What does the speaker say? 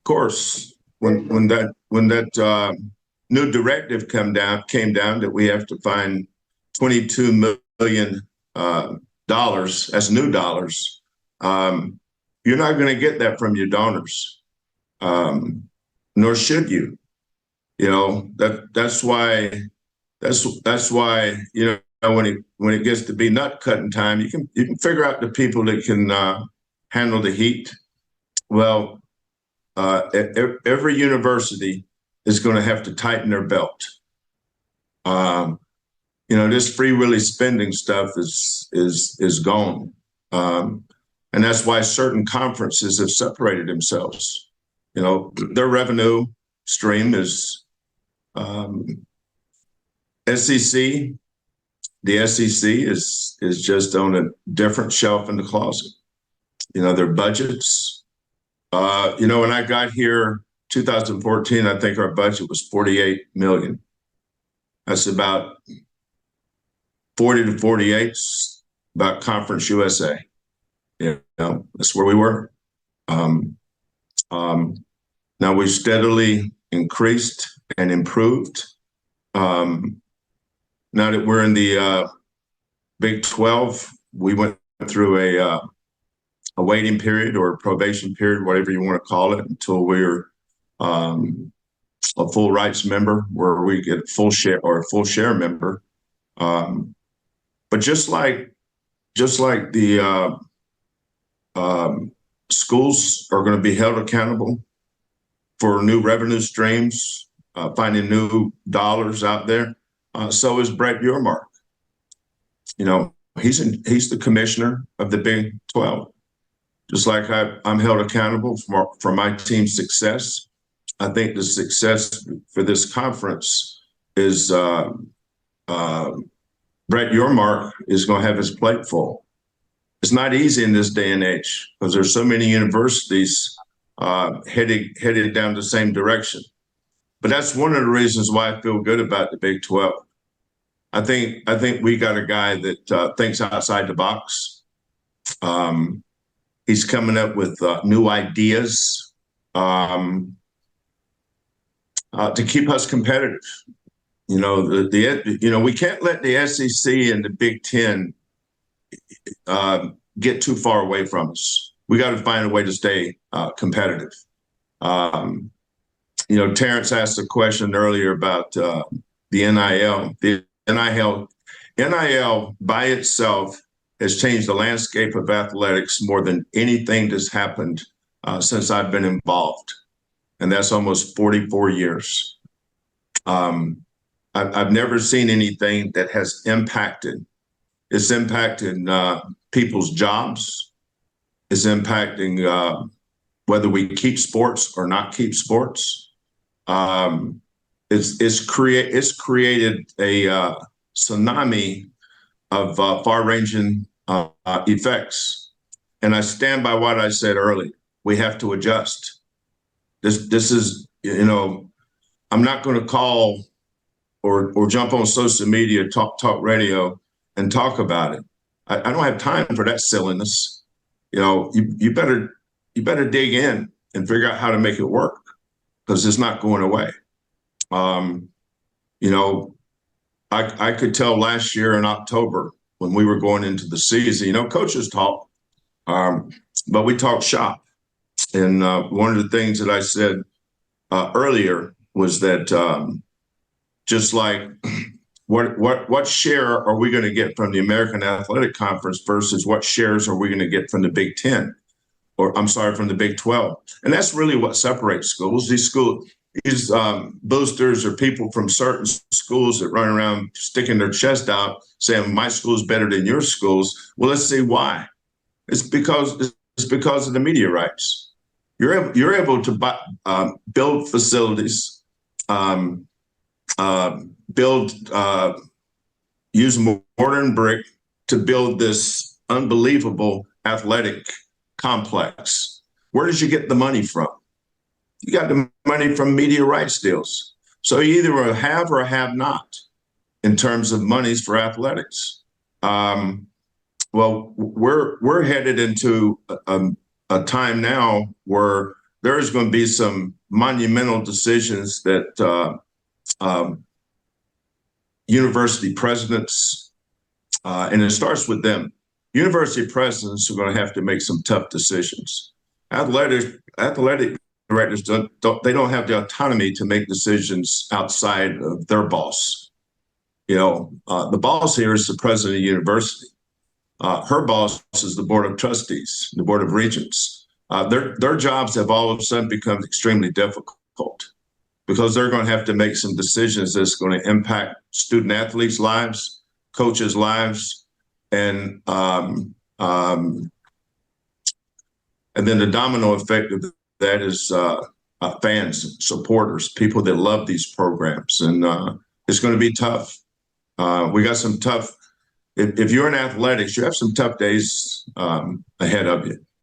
course, when that new directive came down that we have to find $22 million as new dollars, you're not going to get that from your donors, nor should you. You know that's why when it gets to be nut cutting time, you can figure out the people that can handle the heat. Well, every university is going to have to tighten their belt. This free willy spending stuff is gone, and that's why certain conferences have separated themselves. Their revenue stream is SEC. The SEC is just on a different shelf in the closet. Their budgets. When I got here, 2014, I think our budget was $48 million. That's about 40 to 48, about Conference USA. That's where we were. Now we've steadily increased and improved. Now that we're in the Big 12, we went through a waiting period or a probation period, whatever you want to call it, until we're a full rights member, where we get a full share or a full share member. But just like the schools are going to be held accountable for new revenue streams, finding new dollars out there, so is Brett Yormark. He's the commissioner of the Big 12. Just like I'm held accountable for my team's success, I think the success for this conference is Brett Yormark is going to have his plate full. It's not easy in this day and age because there's so many universities headed down the same direction. But that's one of the reasons why I feel good about the Big 12. I think we got a guy that thinks outside the box. He's coming up with new ideas to keep us competitive. We can't let the SEC and the Big Ten get too far away from us. We got to find a way to stay competitive. Terrence asked a question earlier about the NIL. The NIL by itself has changed the landscape of athletics more than anything that's happened since I've been involved. And that's almost 44 years. I've never seen anything that has impacted. It's impacted people's jobs. It's impacting whether we keep sports or not keep sports. It's created a tsunami of far-ranging effects. And I stand by what I said earlier. We have to adjust. This is, I'm not going to call or jump on social media, talk radio, and talk about it. I don't have time for that silliness. You better dig in and figure out how to make it work, because it's not going away. I could tell last year in October when we were going into the season, coaches talk, but we talk shop. And one of the things that I said earlier was that just like what share are we going to get from the American Athletic Conference versus what shares are we going to get from the Big 10, or I'm sorry, from the Big 12? And that's really what separates schools. These boosters are people from certain schools that run around sticking their chest out saying my school is better than your schools. Well, let's see why. It's because of the media rights. You're able to build facilities, use mortar and brick to build this unbelievable athletic complex. Where did you get the money from? You got the money from media rights deals. So you either have or have not in terms of monies for athletics. Well, we're headed into a time now where there is going to be some monumental decisions that university presidents, and it starts with them. University presidents are going to have to make some tough decisions. Athletic directors don't have the autonomy to make decisions outside of their boss. The boss here is the president of the university. Her boss is the board of trustees, the board of regents. Their jobs have all of a sudden become extremely difficult because they're going to have to make some decisions that's going to impact student athletes' lives, coaches' lives, and then the domino effect of that is fans, supporters, people that love these programs, and it's going to be tough. We got some tough. If you're in athletics, you have some tough days ahead of you.